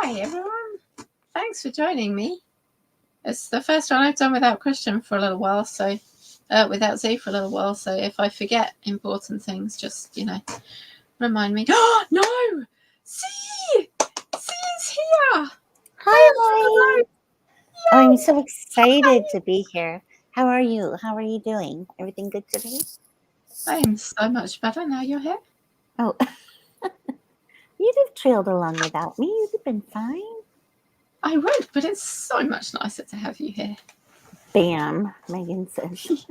Hi, everyone. Thanks for joining me. It's the first one I've done without Christian for a little while, so without Z for a little while. So if I forget important things, just remind me. Oh no, Z is here. Hi. Oh, I'm so excited to be here. How are you? How are you doing? Everything good today? I'm so much better now you're here. Oh, you'd have trailed along without me. You'd have been fine. I would, but it's so much nicer to have you here. Bam, Megan says.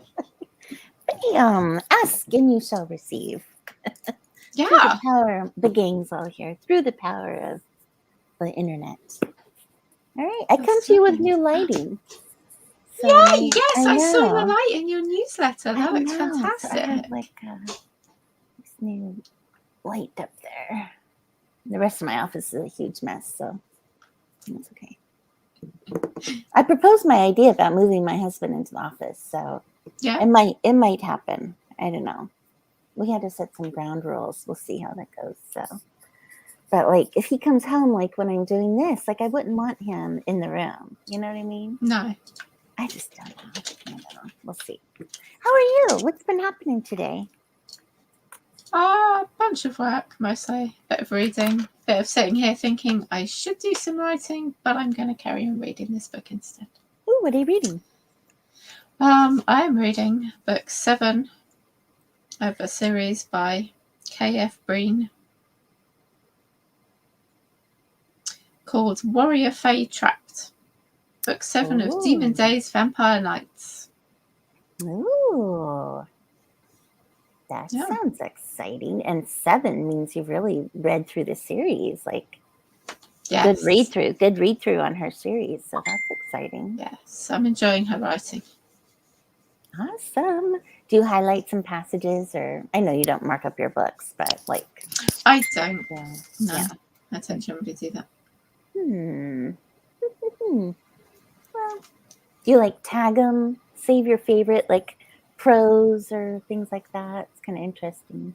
Bam, ask and you shall receive. Yeah. Through the power, the gang's all here. Through the power of the internet. All right, I come to you with new lighting. So Yay! Yes, I saw know. the light in your newsletter. That looks fantastic. So I have like this new light up there. The rest of my office is a huge mess, so that's okay. I proposed my idea about moving my husband into the office, so yeah, it might happen. I don't know. We had to set some ground rules. We'll see how that goes. So, but like, if he comes home, like when I'm doing this, like I wouldn't want him in the room. You know what I mean? No. I just don't know. We'll see. How are you? What's been happening today? A bunch of work, mostly. Bit of reading, bit of sitting here thinking I should do some writing, but I'm going to carry on reading this book instead. Ooh, what are you reading? I'm reading book 7 of a series by K.F. Breene called Warrior Fae Trapped. Book 7 of Demon Days Vampire Nights. Ooh. That sounds exciting. And 7 means you've really read through the series. Like, yes. Good read through on her series. So that's exciting. Yes, I'm enjoying her writing. Awesome. Do you highlight some passages, or I know you don't mark up your books, but like I don't. No, I don't generally do that. Well, do you like tag them? Save your favorite like prose or things like that. It's kind of interesting.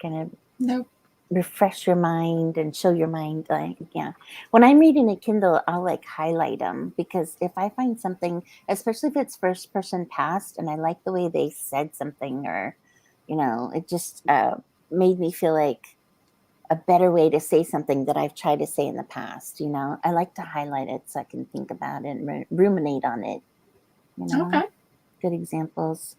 Kind of refresh your mind and show your mind. Like, yeah. When I'm reading a Kindle, I'll like highlight them, because if I find something, especially if it's first person past, and I like the way they said something, or it just made me feel like a better way to say something that I've tried to say in the past. I like to highlight it so I can think about it and ruminate on it. Okay. Good examples.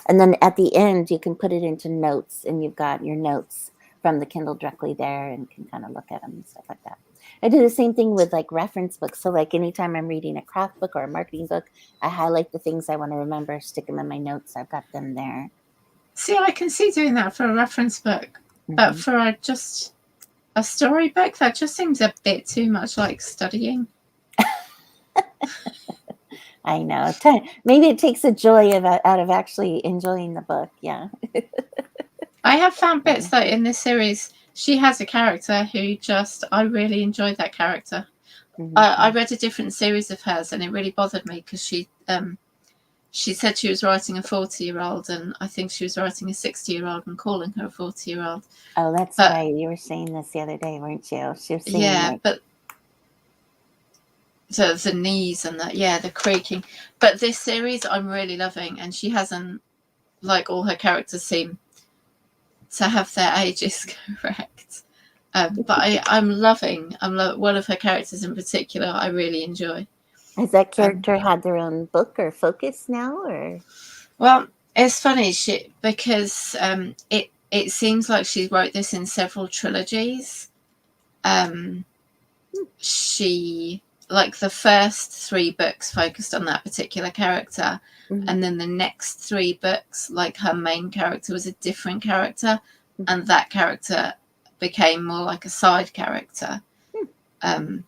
And then at the end, you can put it into notes, and you've got your notes from the Kindle directly there, and can kind of look at them and stuff like that. I do the same thing with like reference books. So like anytime I'm reading a craft book or a marketing book, I highlight the things I want to remember, stick them in my notes. I've got them there. See, I can see doing that for a reference book, but for just a storybook, that just seems a bit too much like studying. I know. Maybe it takes the joy out of actually enjoying the book. Yeah. I have found bits that in this series, she has a character who I really enjoyed that character. I read a different series of hers, and it really bothered me because she said she was writing a 40-year-old, and I think she was writing a 60-year-old and calling her a 40-year-old. Oh, that's right. You were saying this the other day, weren't you? She was saying but so the knees and the creaking. But this series I'm really loving, and she hasn't, like, all her characters seem to have their ages correct. But I'm loving one of her characters in particular I really enjoy. Has that character had their own book or focus now, or? Well, it's funny because it seems like she wrote this in several trilogies. She, like, the first 3 books focused on that particular character, and then the next 3 books, like, her main character was a different character, and that character became more like a side character, who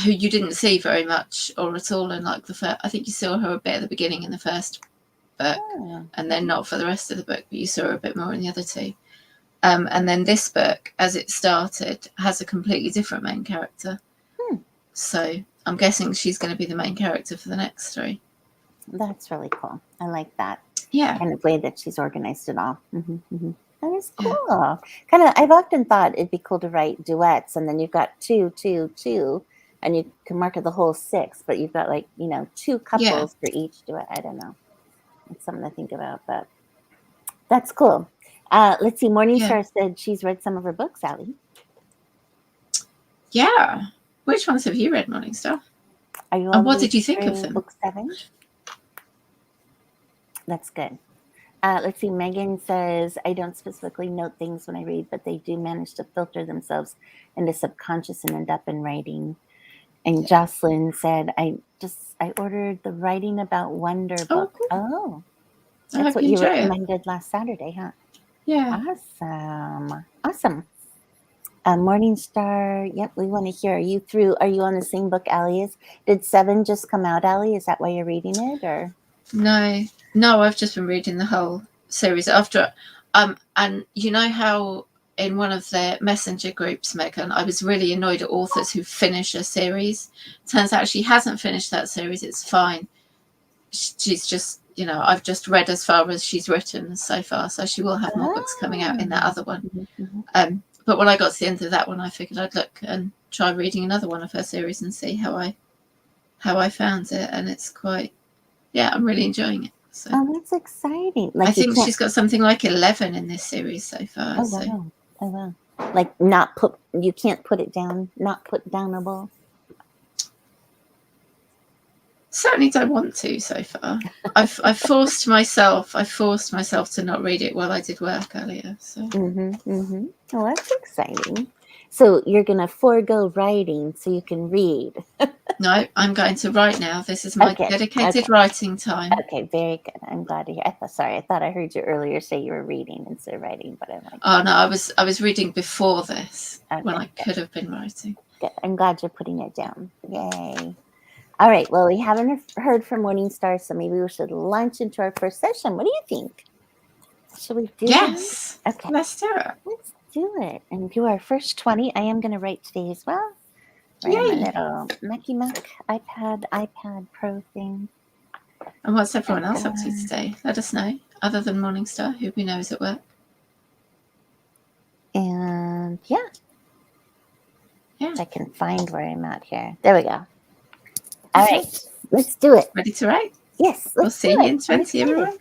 you didn't see very much or at all in, like, the first. I think you saw her a bit at the beginning in the first book, and then not for the rest of the book, but you saw her a bit more in the other 2. And then this book, as it started, has a completely different main character. So I'm guessing she's going to be the main character for the next 3. That's really cool. I like that. Yeah. Kind of way that she's organized it all. That is Yeah. cool. Kind of, I've often thought it'd be cool to write duets, and then you've got two, two, two, and you can mark the whole 6, but you've got like, two couples for each duet. I don't know. It's something to think about, but that's cool. Let's see. Morningstar said she's read some of her books, Allie. Yeah. Which ones have you read, Morningstar? Are you? And what did you think of them? Book 7. That's good. Let's see. Megan says, I don't specifically note things when I read, but they do manage to filter themselves into subconscious and end up in writing. And Jocelyn said, I ordered the Writing About Wonder book. Cool. Oh, that's what you recommended last Saturday, huh? Yeah. Awesome. Morningstar, yep, we want to hear. Are you on the same book Allie is? Did 7 just come out, Allie? Is that why you're reading it, or? No, I've just been reading the whole series after. And you know how in one of their messenger groups, Megan, I was really annoyed at authors who finish a series. Turns out she hasn't finished that series. It's fine. She's just, I've just read as far as she's written so far, so she will have more books coming out in that other one. Mm-hmm. But when I got to the end of that one, I figured I'd look and try reading another one of her series and see how I found it, and it's quite. Yeah, I'm really enjoying it. So. Oh, that's exciting! I think she's got something like 11 in this series so far. Oh wow! Like you can't put it down. Not put downable. Certainly don't want to so far. I forced myself to not read it while I did work earlier. So. Well, that's exciting. So you're gonna forego writing so you can read. No, I'm going to write now. This is my dedicated writing time. Okay, very good. I'm glad to hear. I thought I heard you earlier say you were reading instead of writing, but I'm like. Oh no, I was reading before this when I could have been writing. Good. I'm glad you're putting it down. Yay. All right. Well, we haven't heard from Morningstar, so maybe we should launch into our first session. What do you think? Should we do Yes. that? Okay. Let's do it. Let's do it. And do our first 20. I am going to write today as well. Right, my little Mackie Mac iPad Pro thing. And what's everyone else up to today? Let us know, other than Morningstar, who we know is at work. And yeah. If I can find where I'm at here. There we go. All right, let's do it. Ready to write? Yes. We'll see you in 20, everyone.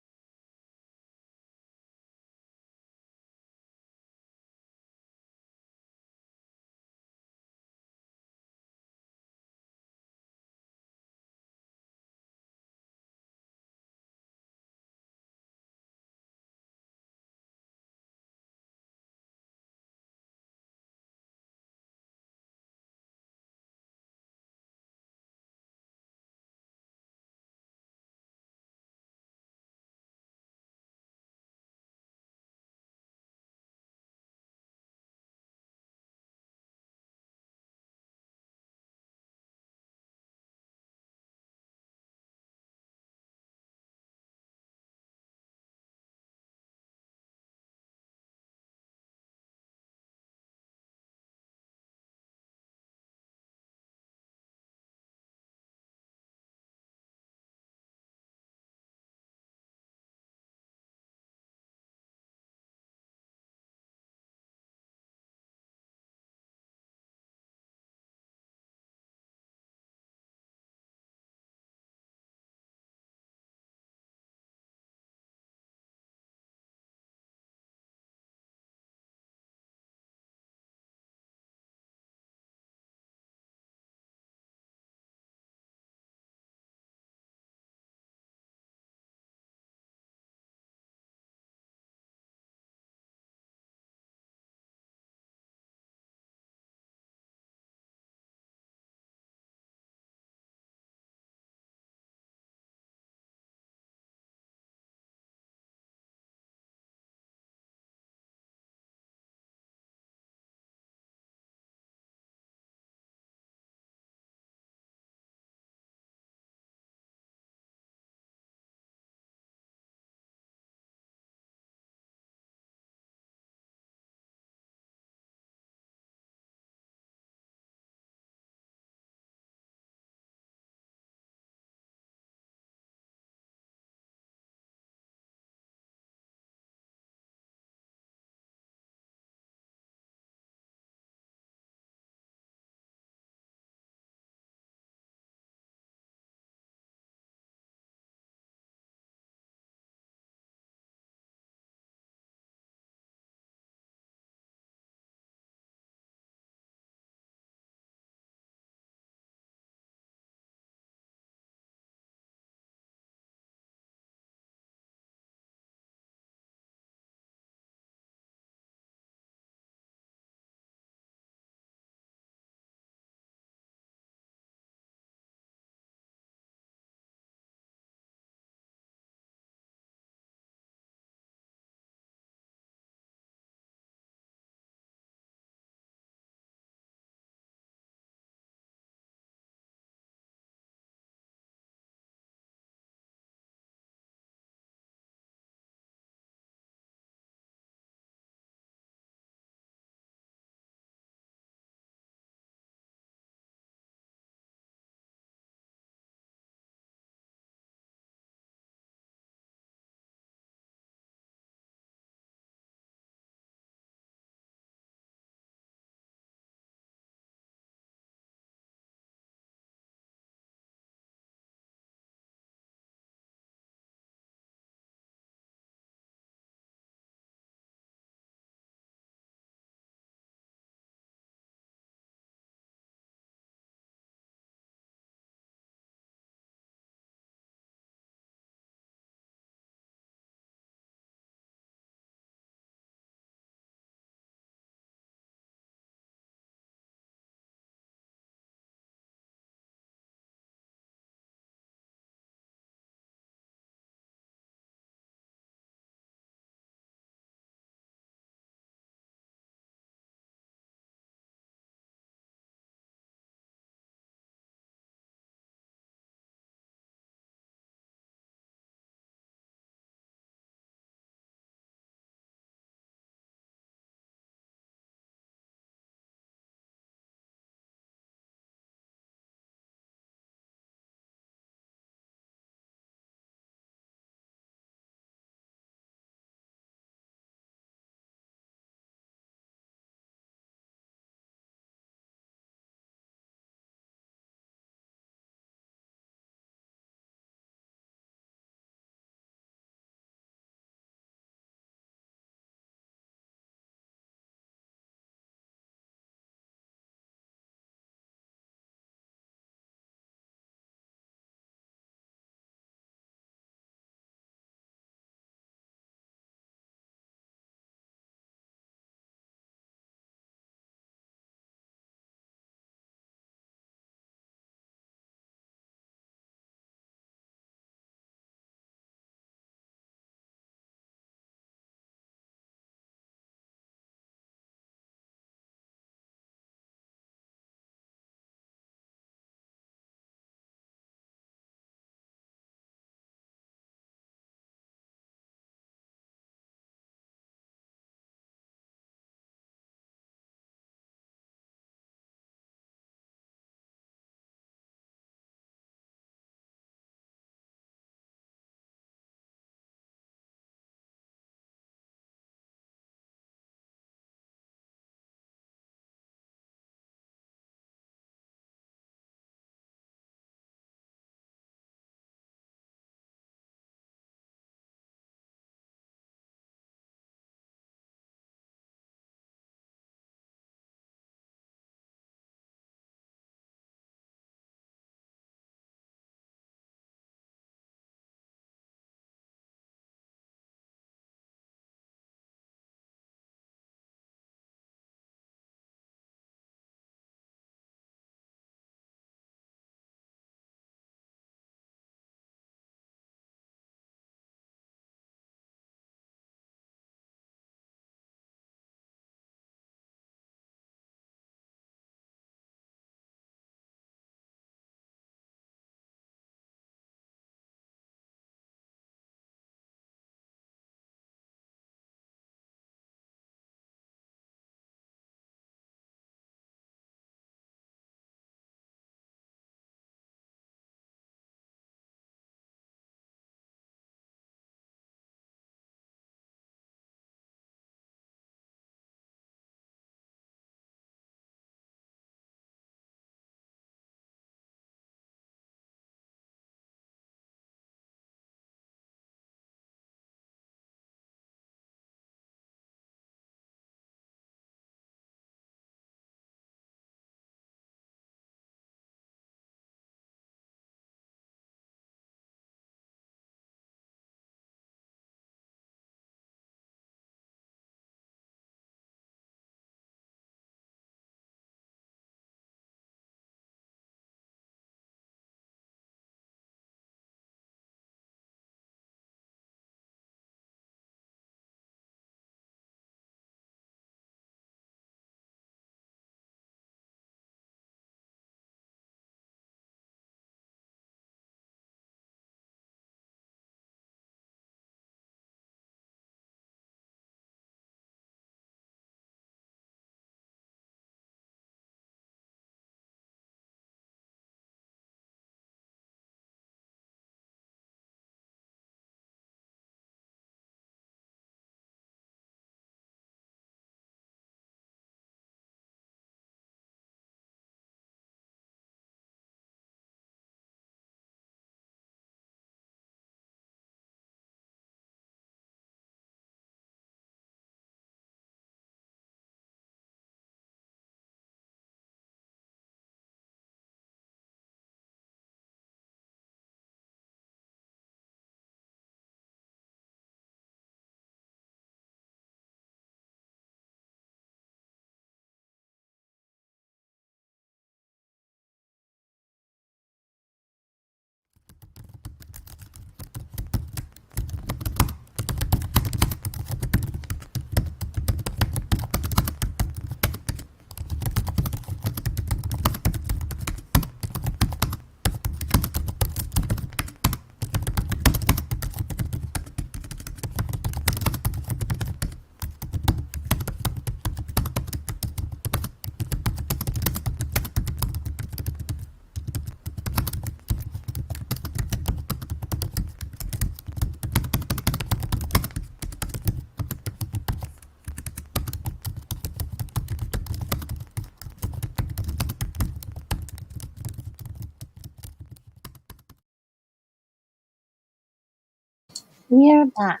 You're back.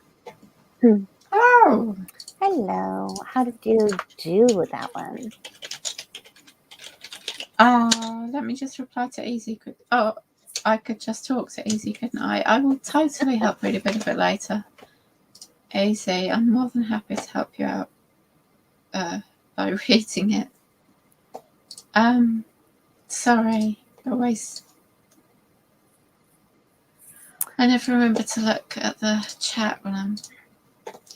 Oh, Hello. How did you do with that one? let me just reply to Easy. Oh, I could just talk to Easy, couldn't I? I will totally help read a bit of it later. Easy, I'm more than happy to help you out by reading it. Sorry, always. I never remember to look at the chat when I'm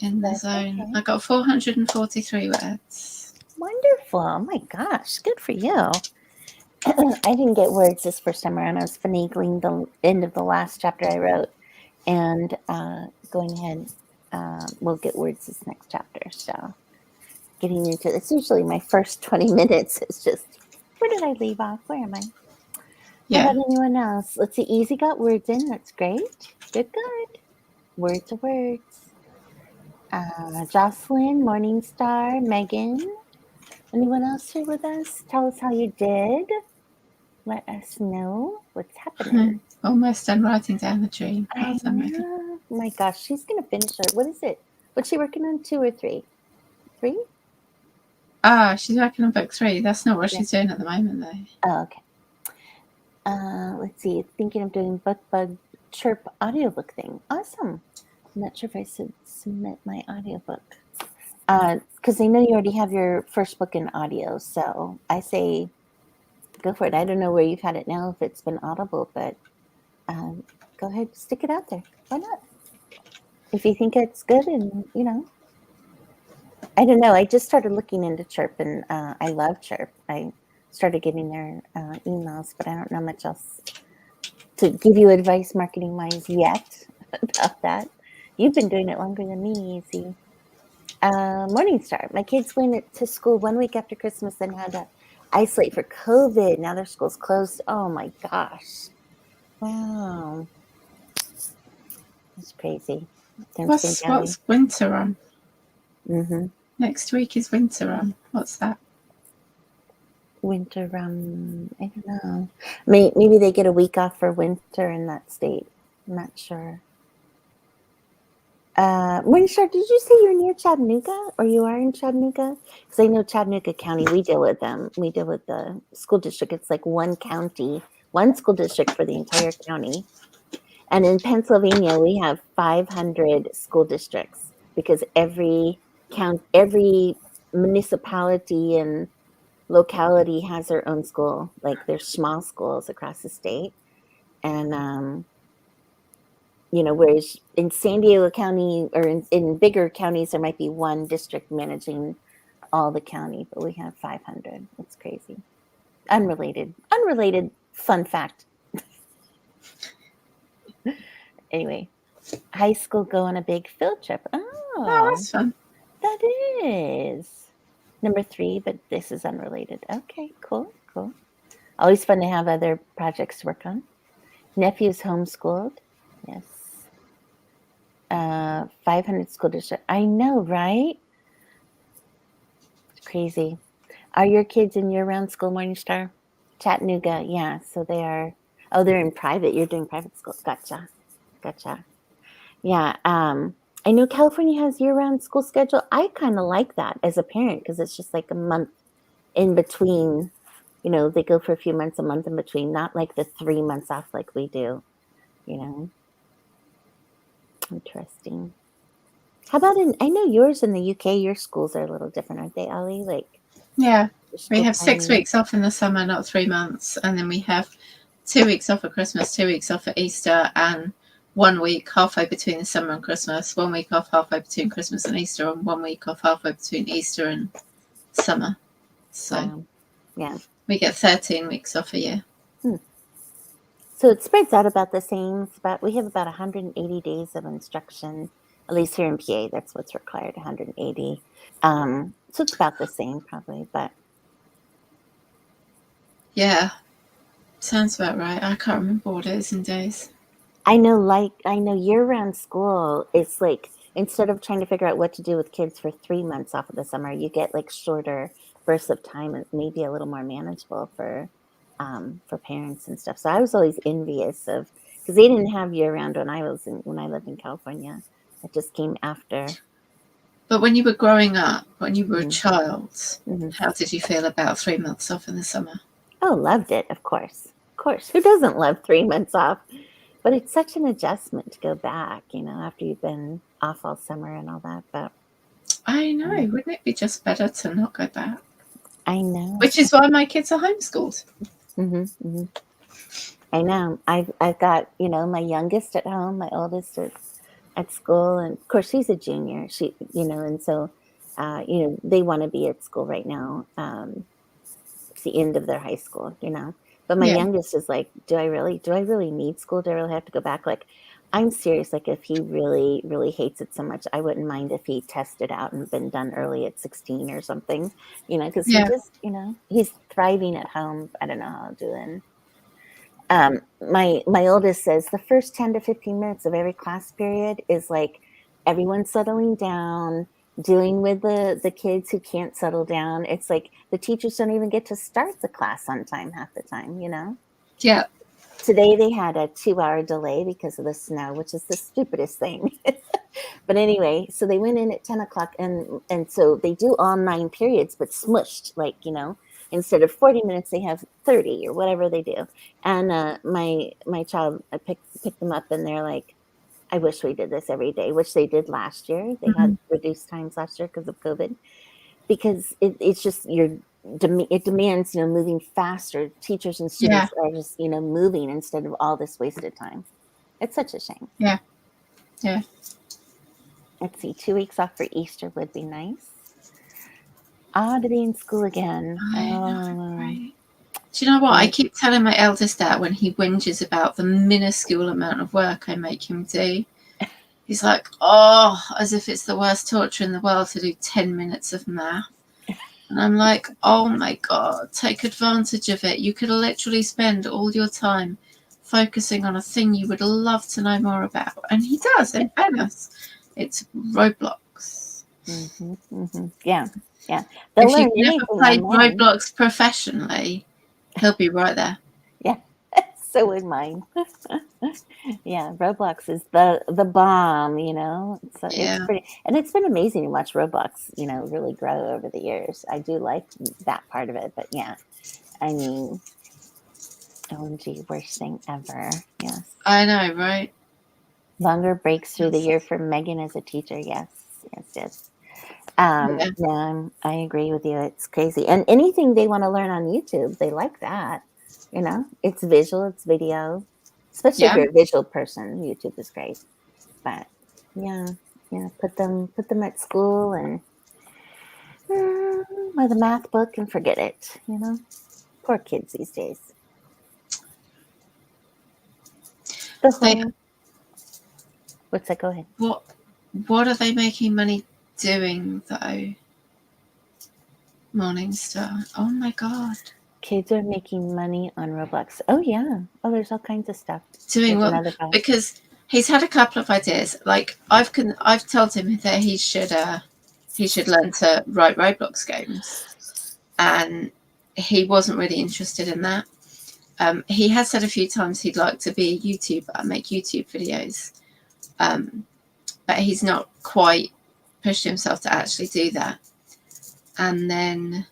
in the zone. Okay. I got 443 words. Wonderful. Oh my gosh, good for you. I didn't get words this first time around. I was finagling the end of the last chapter I wrote, and going ahead, we'll get words this next chapter. So getting into it's usually my first 20 minutes. It's just, where did I leave off? Where am I? Yeah. How about anyone else? Let's see. Easy got words in. That's great. Good. Words are words. Jocelyn, Morningstar, Megan. Anyone else here with us? Tell us how you did. Let us know what's happening. Almost done writing down the dream. I know. Oh my gosh, she's gonna finish her. What is it? What's she working on? 2 or 3? 3? She's working on book 3. That's not what she's doing at the moment, though. Oh, okay. Let's see. Thinking of doing Book Bug Chirp audiobook thing. Awesome. I'm not sure if I should submit my audiobook. Because I know you already have your first book in audio, so I say go for it. I don't know where you've had it now, if it's been Audible, but go ahead, stick it out there. Why not? If you think it's good, and I don't know. I just started looking into Chirp, and I love Chirp. I started getting their emails, but I don't know much else to give you advice marketing-wise yet about that. You've been doing it longer than me, Easy. Morningstar. My kids went to school 1 week after Christmas and had to isolate for COVID. Now their school's closed. Oh my gosh. Wow. That's crazy. What's winter on? Mm-hmm. Next week is winter on. What's that? Winter on, I don't know. Maybe they get a week off for winter in that state. I'm not sure. Morningstar, did you say you're near Chattanooga, or you are in Chattanooga? Because I know Chattanooga County, we deal with them. We deal with the school district. It's like one county, one school district for the entire county. And in Pennsylvania, we have 500 school districts because every municipality and locality has their own school. Like there's small schools across the state. And whereas in San Diego County or in bigger counties, there might be one district managing all the county, but we have 500. That's crazy. Unrelated fun fact. Anyway, high school go on a big field trip. Oh, that's fun. That is. Number 3, but this is unrelated. Okay, cool. Always fun to have other projects to work on. Nephew's homeschooled. Yes. 500 school district. I know, right? It's crazy. Are your kids in year-round school, Morningstar? Chattanooga, yeah. So they are. Oh, they're in private. You're doing private school. Gotcha. Yeah. I know California has year-round school schedule. I kind of like that as a parent because it's just like a month in between. They go for a few months, a month in between, not like the 3 months off like we do. Interesting. How about I know yours in the UK, your schools are a little different, aren't they, Ollie? Yeah. We have 6 weeks off in the summer, not 3 months. And then we have 2 weeks off at Christmas, 2 weeks off at Easter, and 1 week halfway between the summer and Christmas, 1 week off halfway between Christmas and Easter, and 1 week off halfway between Easter and summer. So yeah, we get 13 weeks off a year. So it spreads out about the same. We have about 180 days of instruction, at least here in PA. That's what's required, 180. So it's about the same probably, but. Yeah, sounds about right. I can't remember what it is in days. I know year-round school, it's like, instead of trying to figure out what to do with kids for 3 months off of the summer, you get like shorter bursts of time and maybe a little more manageable for parents and stuff. So I was always envious of because they didn't have year round when I lived in California. It just came after. But when you were growing up, when you were a Mhm. child, Mhm. how did you feel about 3 months off in the summer? Oh, loved it, of course. Of course. Who doesn't love 3 months off? But it's such an adjustment to go back, after you've been off all summer and all that. But I know. Wouldn't it be just better to not go back? I know. Which is why my kids are homeschooled. I know. I've got, my youngest at home, my oldest at school, and of course she's a junior. She, and so, they want to be at school right now. It's the end of their high school, But my Yeah. youngest is like, do I really need school? Do I really have to go back? Like, I'm serious. Like, if he really, really hates it so much, I wouldn't mind if he tested out and been done early at 16 or something, because he Yeah. just, he's thriving at home. I don't know how I'm doing. My oldest says the first 10 to 15 minutes of every class period is like everyone's settling down, dealing with the kids who can't settle down. It's like the teachers don't even get to start the class on time half the time, Yeah. Today they had a 2-hour delay because of the snow, which is the stupidest thing. But anyway, so they went in at 10 o'clock and so they do all 9 periods, but smushed, like, instead of 40 minutes, they have 30 or whatever they do. And my child, I picked them up and they're like, I wish we did this every day, which they did last year. They had reduced times last year because of COVID, because it's just it demands, moving faster. Teachers and students are just, moving instead of all this wasted time. It's such a shame. Yeah. Yeah. Let's see, 2 weeks off for Easter would be nice. To be in school again. I know, right? Do you know what? I keep telling my eldest that when he whinges about the minuscule amount of work I make him do. He's like, oh, as if it's the worst torture in the world to do 10 minutes of math. And I'm like, oh my God, take advantage of it. You could literally spend all your time focusing on a thing you would love to know more about. And he does, in fairness. It's Roblox. Yeah. If you've never played Roblox professionally, he'll be right there. Yeah, so would mine. Yeah, Roblox is the bomb, So it's pretty, and it's been amazing to watch Roblox, really grow over the years. I do like that part of it, but yeah, I mean, OMG, worst thing ever. Yes. I know, right? Longer breaks through the year for Megan as a teacher. Yes. Yeah, I agree with you. It's crazy. And anything they want to learn on YouTube, they like that. It's visual, it's video. Especially if you're a visual person, YouTube is great. But yeah, put them at school and with a math book and forget it. Poor kids these days. What's that? Go ahead. What are they making money doing though? Morningstar. Oh my God. Kids are making money on Roblox. Oh yeah. Oh, there's all kinds of stuff. Doing what? Because he's had a couple of ideas. Like I've told him that he should learn to write Roblox games, and he wasn't really interested in that. He has said a few times he'd like to be a YouTuber, make YouTube videos, but he's not quite pushed himself to actually do that. And then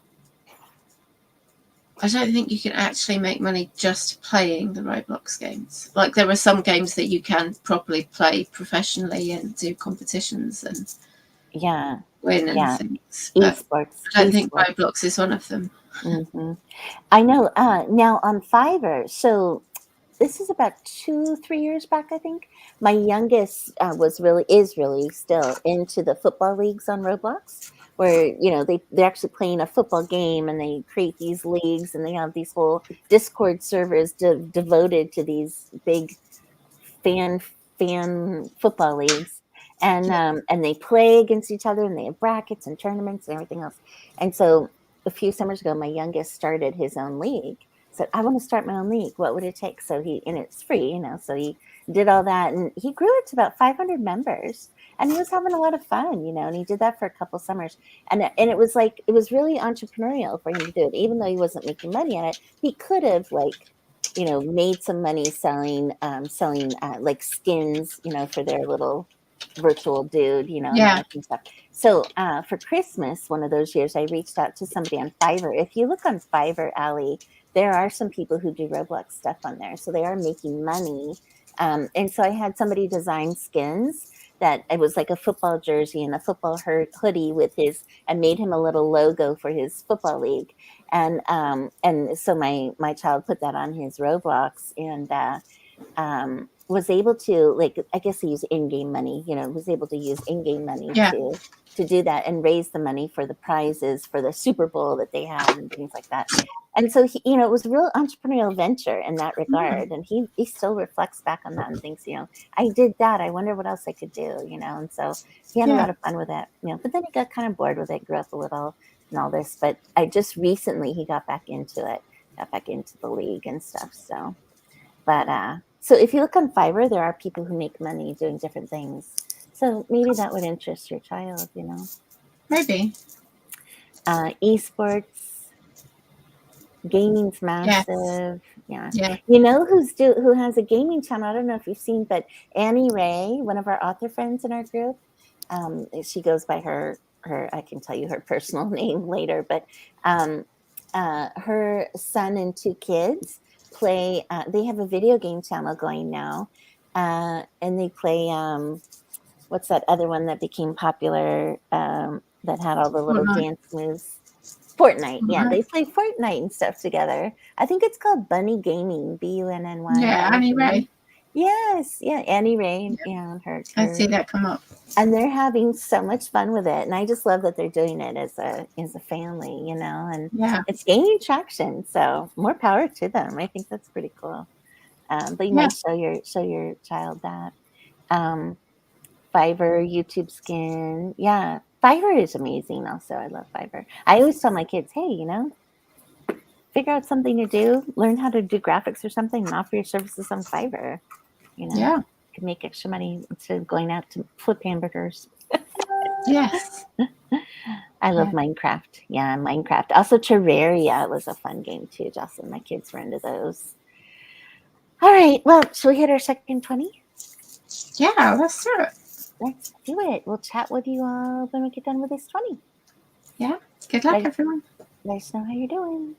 I don't think you can actually make money just playing the Roblox games. Like there are some games that you can properly play professionally and do competitions and win and things. Esports. I don't think Roblox is one of them. I know. Now on Fiverr, so this is about 2-3 years back, I think. My youngest is really still into the football leagues on Roblox, where they're actually playing a football game and they create these leagues and they have these whole Discord servers devoted to these big fan football leagues, and they play against each other and they have brackets and tournaments and everything else. And so a few summers ago, my youngest started his own league. Said, I want to start my own league. What would it take? So and it's free, so he did all that and he grew it to about 500 members and he was having a lot of fun, and he did that for a couple summers. And it was like, it was really entrepreneurial for him to do it. Even though he wasn't making money on it, he could have made some money selling like skins, for their little virtual dude, and Yeah. matching stuff. So for Christmas, one of those years, I reached out to somebody on Fiverr. If you look on Fiverr, Allie, there are some people who do Roblox stuff on there. So they are making money. And so I had somebody design skins that it was like a football jersey and a football hoodie with I made him a little logo for his football league. And so my child put that on his Roblox and was able to, like, I guess he used in-game money, was able to use in-game money Yeah. to do that and raise the money for the prizes for the Super Bowl that they had and things like that. And so he, it was a real entrepreneurial venture in that regard. And he still reflects back on that and thinks, I did that. I wonder what else I could do, and so he had a lot of fun with it, but then he got kind of bored with it, grew up a little and all this, but I just recently, he got back into the league and stuff. So, but, so if you look on Fiverr, there are people who make money doing different things. So maybe that would interest your child, Maybe. Esports, gaming's massive. Yes. Yeah. Who has a gaming channel? I don't know if you've seen, but Annie Ray, one of our author friends in our group, she goes by her, I can tell you her personal name later, but her son and 2 kids play, they have a video game channel going now, and they play, what's that other one that became popular, that had all the little dance moves? Fortnite. Yeah, they play Fortnite and stuff together. I think it's called Bunny Gaming, Bunny. Yeah, Annie Ray. Yes, yeah, Annie Ray. Yeah, her. I see that come up. And they're having so much fun with it, and I just love that they're doing it as a family, and it's gaining traction. So more power to them. I think that's pretty cool. But you might show your child that. Fiverr, YouTube Skin, yeah. Fiverr is amazing. Also, I love Fiverr. I always tell my kids, hey, figure out something to do, learn how to do graphics or something, and offer your services on Fiverr. Yeah. You can make extra money instead of going out to flip hamburgers. Yes. I love Minecraft. Yeah, Minecraft. Also, Terraria was a fun game too, Jocelyn. My kids were into those. All right. Well, shall we hit our second 20? Yeah, let's do it. Let's do it. We'll chat with you all when we get done with this 20. Yeah. Good luck, everyone. Let us know how you're doing.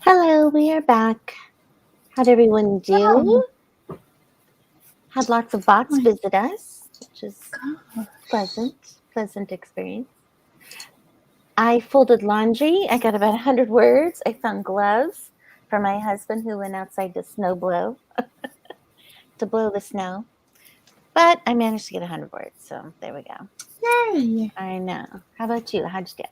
Hello, we are back. How'd everyone do? Had lots of bots visit us, which is pleasant experience. I folded laundry. I got about 100 words. I found gloves for my husband who went outside to to blow the snow. But I managed to get 100 words, so there we go. Yay! I know. How about you? How'd you do?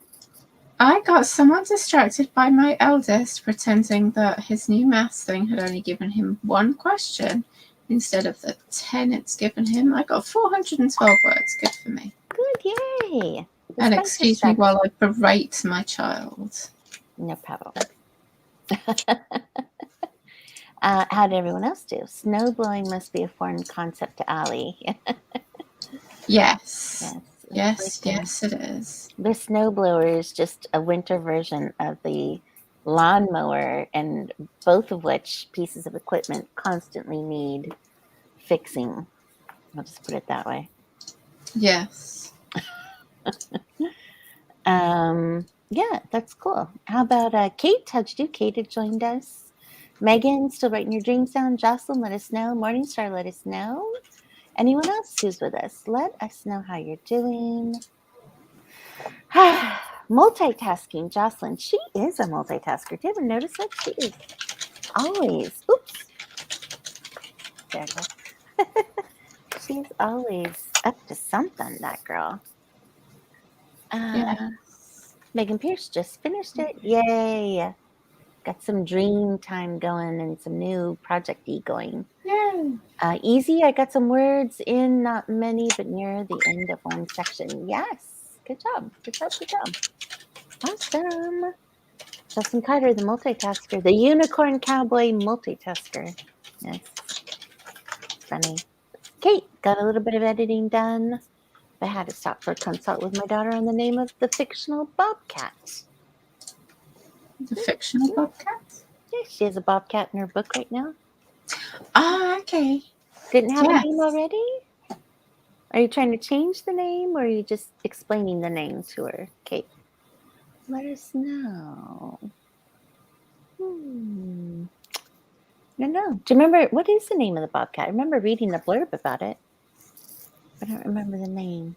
I got somewhat distracted by my eldest pretending that his new maths thing had only given him one question instead of the 10 it's given him. I got 412 words. Good for me. Good, yay. And excuse me while I berate my child. No problem. How did everyone else do? Snow blowing must be a foreign concept to Allie. Yes, it is. The snowblower is just a winter version of the lawnmower, and both of which pieces of equipment constantly need fixing. I'll just put it that way. Yes. Yeah, that's cool. How about Kate? How'd you do? Kate had joined us. Megan, still writing your dreams down. Jocelyn, let us know. Morningstar, let us know. Anyone else who's with us, let us know how you're doing. Multitasking, Jocelyn. She is a multitasker. Do you ever notice that? She is always. Oops. There we go. She's always up to something, that girl. Megan Pierce just finished it. Yay. Got some dream time going and some new project-y going. Yay. Easy, I got some words in, not many, but near the end of one section. Yes. Good job. Good job. Good job. Awesome. Justin Carter, the multitasker, the unicorn cowboy multitasker. Yes. Funny. Kate, got a little bit of editing done. I had to stop for a consult with my daughter on the name of the fictional bobcat. The fictional bobcat? Yeah, she has a bobcat in her book right now. Ah, okay. Didn't have a name already? Are you trying to change the name, or are you just explaining the name to her, Kate? Let us know. No. Do you remember, what is the name of the bobcat? I remember reading the blurb about it. I don't remember the name.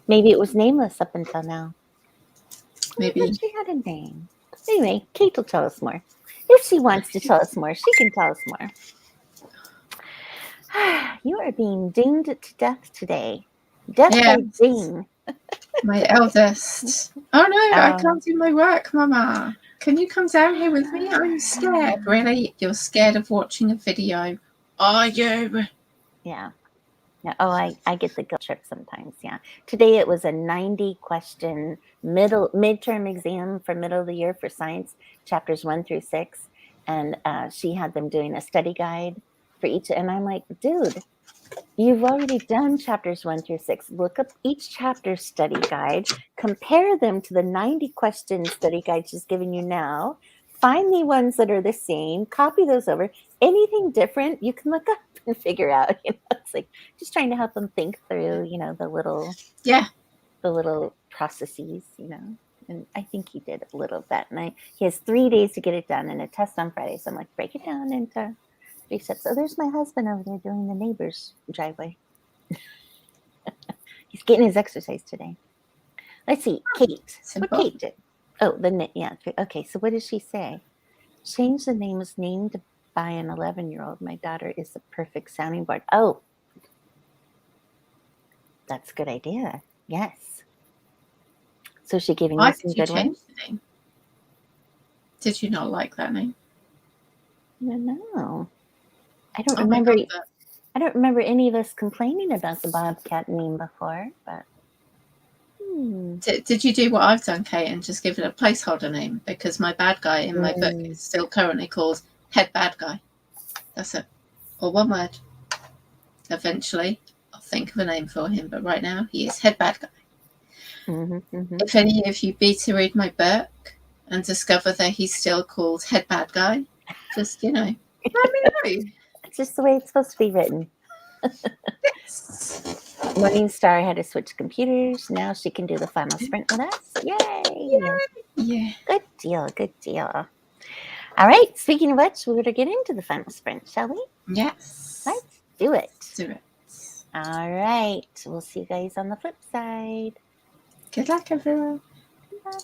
Maybe it was nameless up until now. Maybe. She had a name. Anyway, Kate will tell us more. If she wants to tell us more, she can tell us more. You are being dinged to death today. Death by ding. My eldest. Oh no, I can't do my work, Mama. Can you come down here with me? I'm scared. Really? You're scared of watching a video? Are you? Yeah. Oh, I get the guilt trip sometimes. Yeah. Today it was a 90-question midterm exam for middle of the year for science, chapters 1 through 6. And she had them doing a study guide for each. And I'm like, dude, you've already done chapters 1 through 6. Look up each chapter's study guide, compare them to the 90-question study guide she's giving you now. Find the ones that are the same, copy those over. Anything different, you can look up and figure out. It's like just trying to help them think through, the little processes, And I think he did a little of that. And he has 3 days to get it done and a test on Friday. So I'm like, break it down into 3 steps. So there's my husband over there doing the neighbor's driveway. He's getting his exercise today. Let's see, Kate. What Kate did? Oh, okay, so what did she say? Change the name was named by an 11-year-old. My daughter is the perfect sounding board. Oh, that's a good idea. Yes. So she giving you some good ones? Did you not like that name? No. I don't remember. I don't remember any of us complaining about the bobcat name before, but. Did you do what I've done, Kate, and just give it a placeholder name? Because my bad guy in my book is still currently called Head Bad Guy. That's it. Or one word. Eventually, I'll think of a name for him, but right now, he is Head Bad Guy. If any of you beta read my book and discover that he's still called Head Bad Guy, just, let me know. It's just the way it's supposed to be written. Yes. Morningstar had to switch computers. Now she can do the final sprint with us. Yay! Yeah. Good deal. Good deal. All right. Speaking of which, we're going to get into the final sprint, shall we? Yes. Let's do it. Do it. All right. We'll see you guys on the flip side. Good luck, everyone. Good luck.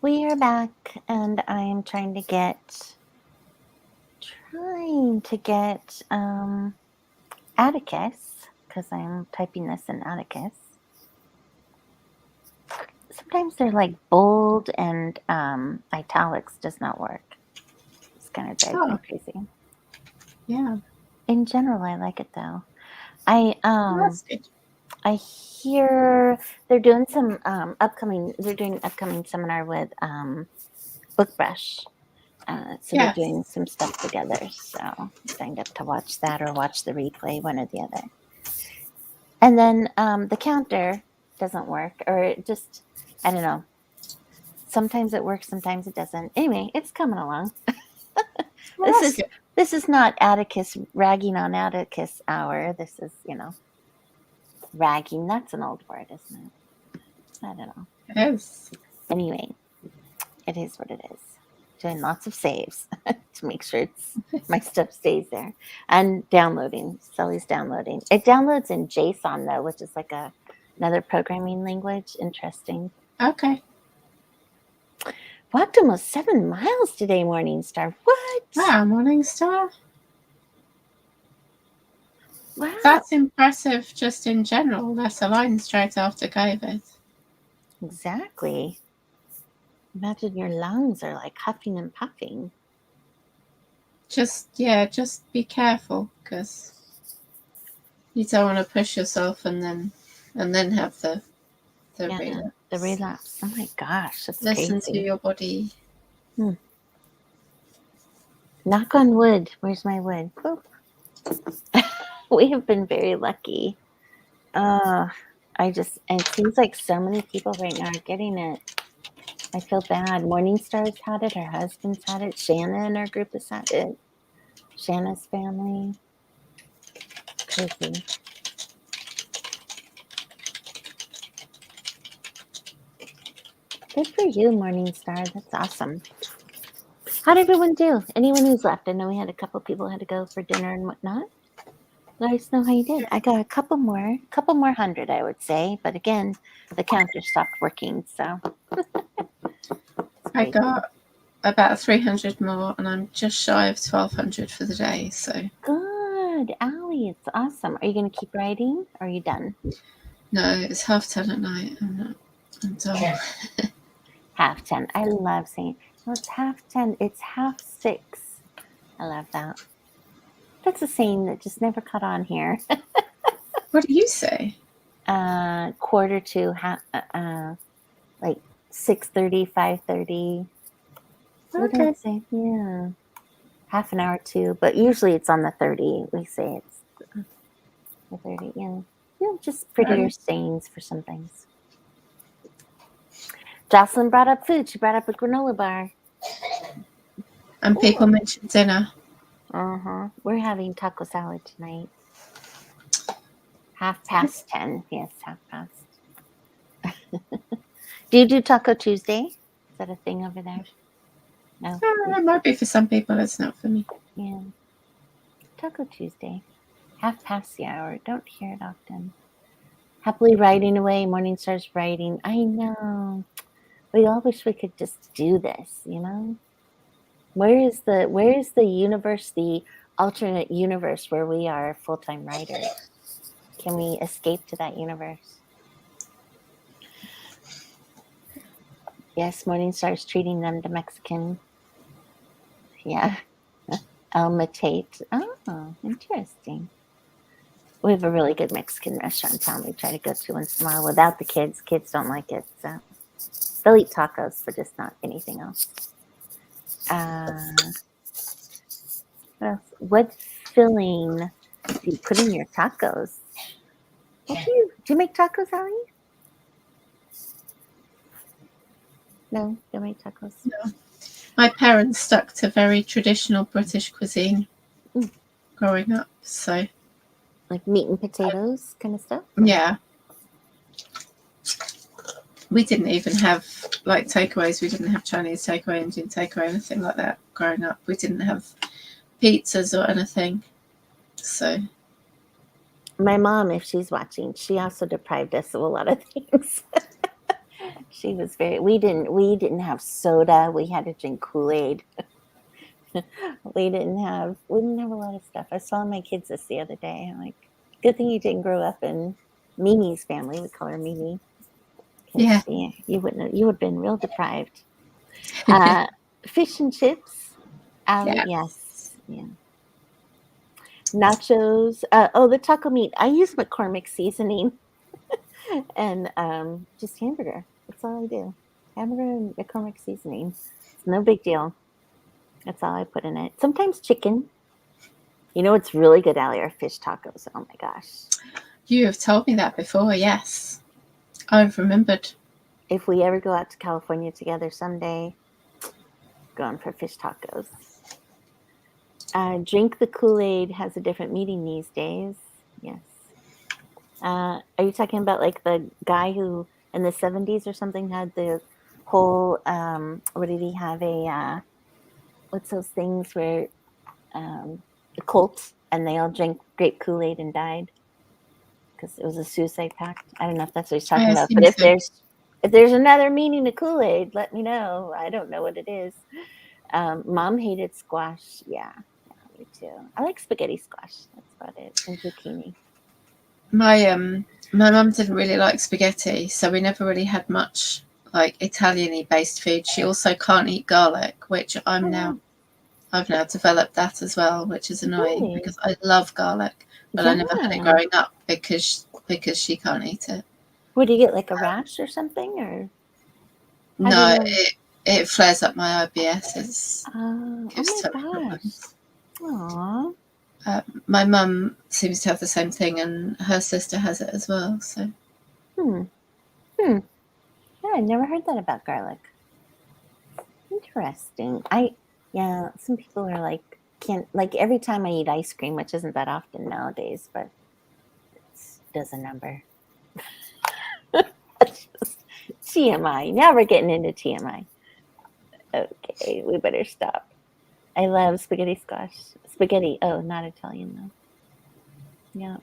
We are back, and I am trying to get Atticus, because I'm typing this in Atticus. Sometimes they're like bold and italics does not work. It's kind of drives me crazy. Yeah. In general, I like it though. That's good. I hear they're doing some upcoming seminar with BookBrush. So they're doing some stuff together. So I signed up to watch that or watch the replay, one or the other. And then the counter doesn't work, or it just, I don't know. Sometimes it works, sometimes it doesn't. Anyway, it's coming along. This is not Atticus ragging on Atticus hour. This is, ragging. That's an old word, isn't it? I don't know. It is. Anyway, it is what it is. Doing lots of saves to make sure my stuff stays there. And downloading. Sully's downloading. It downloads in JSON though, which is like another programming language. Interesting. Okay. Walked almost 7 miles today, Morningstar. What? Wow, Morningstar. Wow. That's impressive just in general. That's a line straight after COVID. Exactly. Imagine your lungs are like huffing and puffing. Just be careful, because you don't want to push yourself and then have the relapse. The relapse. Oh my gosh, that's Listen crazy. to your body. Knock on wood. Where's my wood? We have been very lucky. It seems like so many people right now are getting it. I feel bad. Morningstar's had it. Her husband's had it. Shanna in our group has had it. Shanna's family. Crazy. Good for you, Morningstar. That's awesome. How'd everyone do? Anyone who's left? I know we had a couple people had to go for dinner and whatnot. Let us know how you did. I got a couple more 100, I would say. But again, the counter stopped working, so. I got about 300 more, and I'm just shy of 1,200 for the day. So good, Allie. It's awesome. Are you going to keep writing? Or are you done? No, it's 10:30 at night. I'm done. 10:30. I love saying, well, it's 10:30. It's 6:30. I love that. That's a saying that just never caught on here. What do you say? 1:45, like 6:30, 5:30. What did I say? Yeah. Half an hour too, but usually it's on the 30. We say it's the 30. Yeah. Just prettier sayings for some things. Jocelyn brought up food. She brought up a granola bar. And people mentioned dinner. We're having taco salad tonight. 10:30. Yes, 10:30. Do you do Taco Tuesday? Is that a thing over there? No. It might be for some people. It's not for me. Yeah. Taco Tuesday. 10:30 the hour. Don't hear it often. Happily writing away. Morningstar's writing. I know. We all wish we could just do this, Where is the universe, the alternate universe where we are full-time writers? Can we escape to that universe? Yes, Morningstar's treating them to Mexican. Yeah. Alma Tate. Oh, interesting. We have a really good Mexican restaurant in town we try to go to once in a while without the kids. Kids don't like it, so they'll eat tacos, but just not anything else. What filling do you put in your tacos? Do you make tacos, Allie? No, don't make tacos. No. My parents stuck to very traditional British cuisine growing up, so. Like meat and potatoes kind of stuff? Yeah. We didn't even have like takeaways. We didn't have Chinese takeaway, Indian takeaway, anything like that growing up. We didn't have pizzas or anything. So my mom, if she's watching, she also deprived us of a lot of things. she was very. We didn't have soda. We had to drink Kool-Aid. we didn't have a lot of stuff. I saw my kids this the other day. I'm like, good thing you didn't grow up in Mimi's family. We call her Mimi. Yeah. You would have been real deprived. Fish and chips. Yes. Yeah. Nachos. The taco meat. I use McCormick seasoning and just hamburger. That's all I do. Hamburger and McCormick seasoning. It's no big deal. That's all I put in it. Sometimes chicken. You know what's really good, Allie, are fish tacos. Oh my gosh. You have told me that before, yes. I've remembered. If we ever go out to California together someday, going for fish tacos. Drink the Kool-Aid has a different meaning these days. Yes. Are you talking about like the guy who in the 70s or something had the whole, what did he have what's those things where the cults and they all drank grape Kool-Aid and died because it was a suicide pact? I don't know if that's what he's talking about, but if there's another meaning to Kool-Aid, let me know. I don't know what it is. Mom hated squash. Yeah, me too. I like spaghetti squash. That's about it. And zucchini. My mum didn't really like spaghetti, so we never really had much like Italian-y based food. She also can't eat garlic, which I've now developed that as well, which is annoying because I love garlic, but I never had it growing up because she can't eat it. Would you get like a rash or something, or? No, it flares up my IBS. Oh my gosh. Aww. My mum seems to have the same thing, and her sister has it as well. So. Yeah, I never heard that about garlic. Interesting. Some people are like can't like every time I eat ice cream, which isn't that often nowadays, but it does a number. TMI. Now we're getting into TMI. Okay, we better stop. I love spaghetti squash. Spaghetti. Oh, not Italian though. Yeah.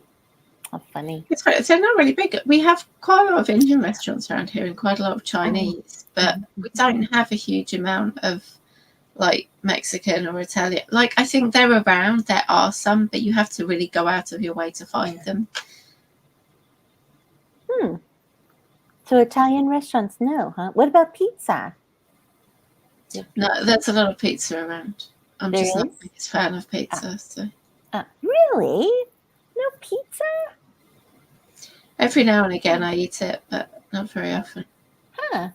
How funny. They're not really big. We have quite a lot of Indian restaurants around here and quite a lot of Chinese, but we don't have a huge amount of like Mexican or Italian. Like I think they're around. There are some, but you have to really go out of your way to find them. So Italian restaurants, no, huh? What about pizza? No, there's a lot of pizza around. I'm just not the biggest fan of pizza. So. Really? No pizza? Every now and again I eat it, but not very often. Huh.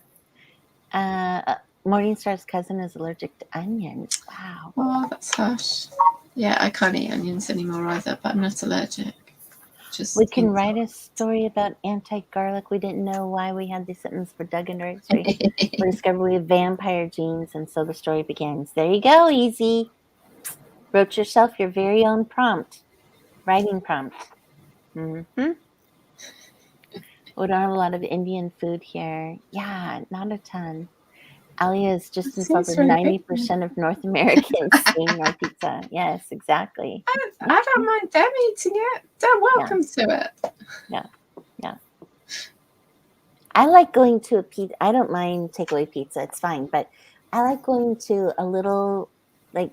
Morningstar's cousin is allergic to onions. Wow. Oh, that's harsh. Yeah, I can't eat onions anymore either, but I'm not allergic. We can write a story about anti-garlic. We didn't know why we had these symptoms for Doug and Rick. We discovered we have vampire genes, and so the story begins. There you go, easy. Wrote yourself your very own prompt. Writing prompt. We don't have a lot of Indian food here. Yeah, not a ton. Alia is just insulted 90% of North Americans eating our pizza. Yes, exactly. I don't mind them eating it. They're welcome to it. Yeah. I like going to a pizza. I don't mind takeaway pizza. It's fine. But I like going to a little, like,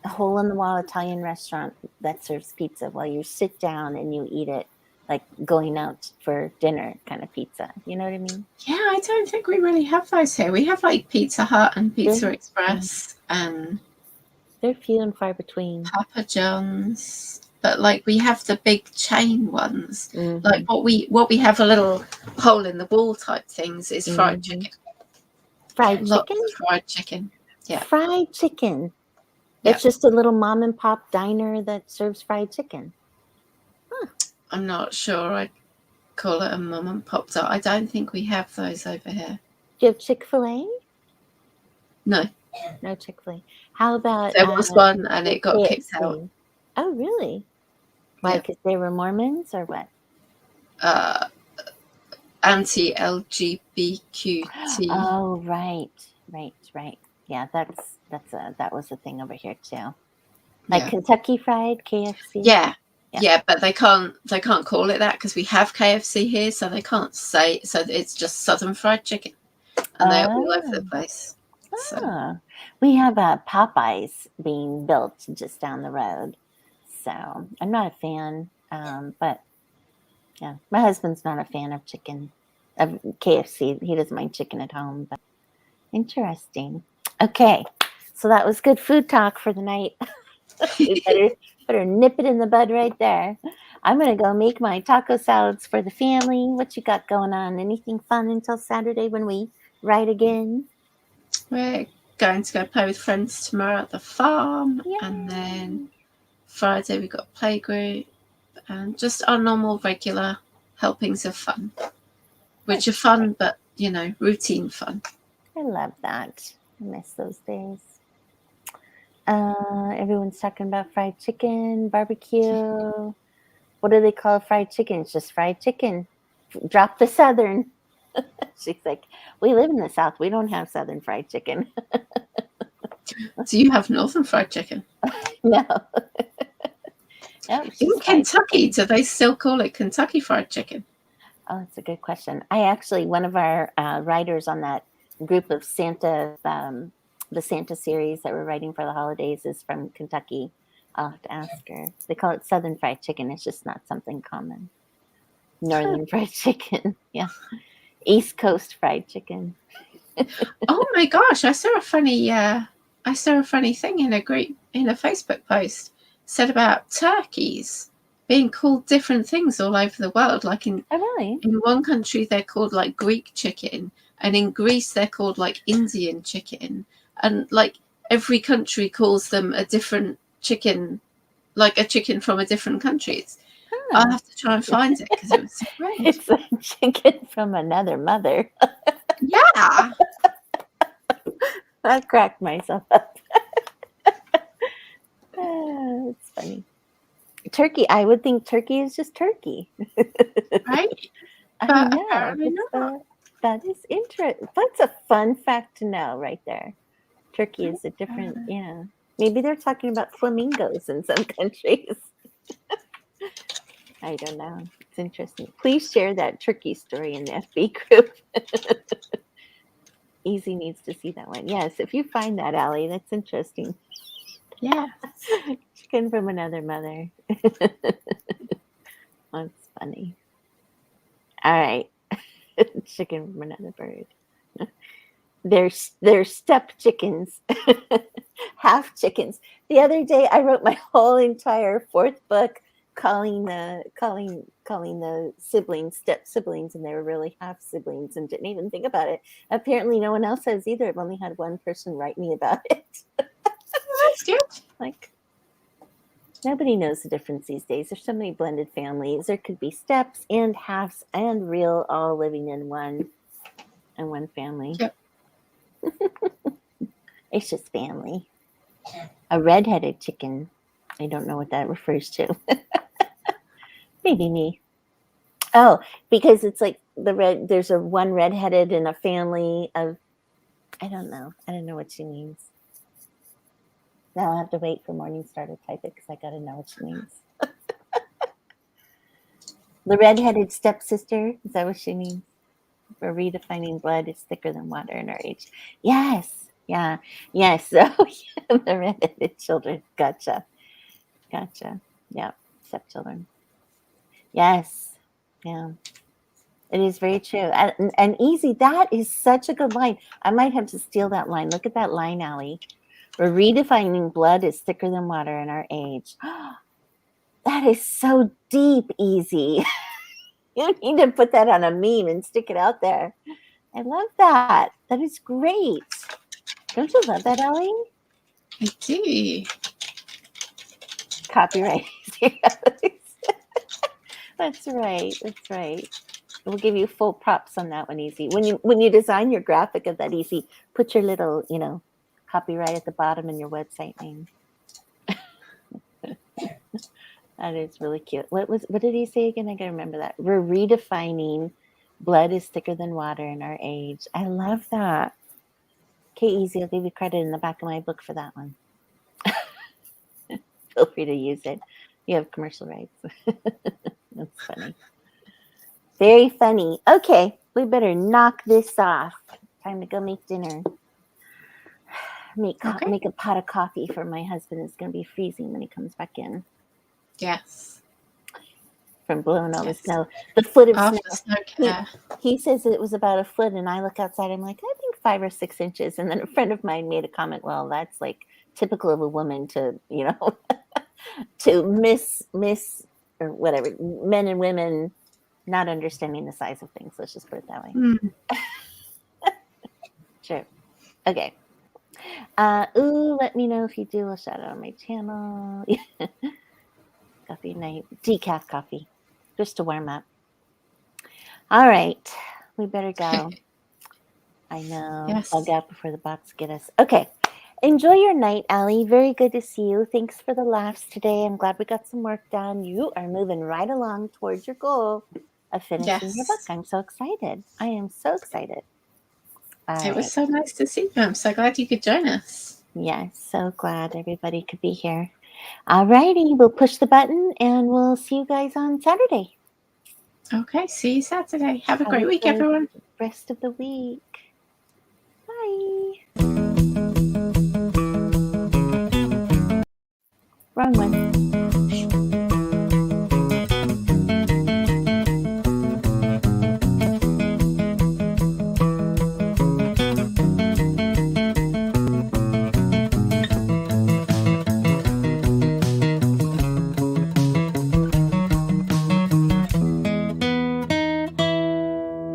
hole-in-the-wall Italian restaurant that serves pizza while you sit down and you eat it. Like going out for dinner kind of pizza. You know what I mean? Yeah, I don't think we really have those here. We have like Pizza Hut and Pizza Express and they're few and far between. Papa John's. But like we have the big chain ones. Like what we have a little hole in the wall type things is fried chicken. Fried chicken? Fried chicken. Yeah. Fried chicken. It's just a little mom and pop diner that serves fried chicken. I'm not sure I'd call it a mum and pop. I don't think we have those over here. Do you have Chick-fil-A? No. No Chick-fil-A. How about... There was one and it got kicked out. Oh, really? Why? Because they were Mormons or what? Anti-LGBTQT. Oh, right. Yeah, that was a thing over here too. Like Kentucky Fried, KFC. Yeah, but they can't call it that because we have KFC here, so they can't say. So it's just Southern Fried Chicken. and they're all over the place. So. We have a Popeyes being built just down the road. So I'm not a fan, but yeah, my husband's not a fan of chicken, of KFC. He doesn't mind chicken at home, but interesting. Okay, so that was good food talk for the night. We better nip it in the bud right there. I'm going to go make my taco salads for the family. What you got going on? Anything fun until Saturday when we ride again? We're going to go play with friends tomorrow at the farm. Yay. And then Friday we've got playgroup and just our normal regular helpings of fun, which are fun, but, routine fun. I love that. I miss those days. Everyone's talking about fried chicken, barbecue. What do they call fried chicken? It's just fried chicken. Drop the Southern. She's like, we live in the South. We don't have Southern fried chicken. Do you have Northern fried chicken? No. In Kentucky, do they still call it Kentucky fried chicken? Oh, that's a good question. One of our writers on that group of Santa, the Santa series that we're writing for the holidays is from Kentucky. I'll have to ask her. They call it Southern fried chicken. It's just not something common. Northern fried chicken. Yeah. East Coast fried chicken. Oh my gosh, I saw a funny thing in a Facebook post said about turkeys being called different things all over the world. Like in one country they're called like Greek chicken, and in Greece they're called like Indian chicken, and like every country calls them a different chicken, like a chicken from a different country. I'll have to try and find it because it was great. It's a chicken from another mother. Yeah. I cracked myself up. It's funny. Turkey, I would think turkey is just turkey. Right? I know. That is interesting. That's a fun fact to know right there. Turkey is a different, Maybe they're talking about flamingos in some countries. I don't know. It's interesting. Please share that turkey story in the FB group. Easy needs to see that one. Yes, if you find that, Allie, that's interesting. Yeah. Chicken from another mother. That's funny. All right. Chicken from another bird. They're step chickens. Half chickens. The other day I wrote my whole entire fourth book calling the siblings step siblings, and they were really half siblings and didn't even think about it. Apparently no one else has either. I've only had one person write me about it. That's good. Like, nobody knows the difference these days. There's so many blended families. There could be steps and halves and real all living in one family. Yep. It's just family. A redheaded chicken. I don't know what that refers to. Maybe me. Oh, because it's like there's one redheaded in a family of, I don't know what she means. Now I'll have to wait for Morningstar to type it because I got to know what she means. The redheaded stepsister, is that what she means? For redefining blood is thicker than water in our age. Yes. Yeah. Yes. So the redheaded children. Gotcha. Yeah. Stepchildren. Yes. Yeah. It is very true. And easy. That is such a good line. I might have to steal that line. Look at that line, Allie. We're redefining blood is thicker than water in our age. That is so deep, Easy. You need to put that on a meme and stick it out there. I love that. That is great. Don't you love that, Allie? I do. Copyright. That's right. We'll give you full props on that one, Easy. When you design your graphic of that, Easy, put your little, copyright at the bottom in your website name. That is really cute. What did he say again? I gotta remember that. We're redefining blood is thicker than water in our age. I love that. Okay, Easy, I'll give you credit in the back of my book for that one. Feel free to use it. You have commercial rights. That's funny. Very funny. Okay, we better knock this off. time to go make dinner. Make a pot of coffee for my husband. It's going to be freezing when he comes back in. Yes. From blowing all the snow. The foot of snow. He says it was about a foot, and I look outside. I'm like, I think 5 or 6 inches. And then a friend of mine made a comment. Well, that's like typical of a woman to, to miss or whatever, men and women not understanding the size of things. Let's just put it that way. Sure. Okay. Let me know if you do a shout out on my channel. Coffee night, decaf coffee, just to warm up. All right, we better go. I know. Yes. Bug out before the bots get us. Okay. Enjoy your night, Allie. Very good to see you. Thanks for the laughs today. I'm glad we got some work done. You are moving right along towards your goal of finishing your book. I'm so excited. I am so excited. It was so nice to see you. I'm so glad you could join us. Yes, so glad everybody could be here. All righty, we'll push the button and we'll see you guys on Saturday. Okay, see you Saturday. Have a great week, everyone. Rest of the week. Bye. Wrong one.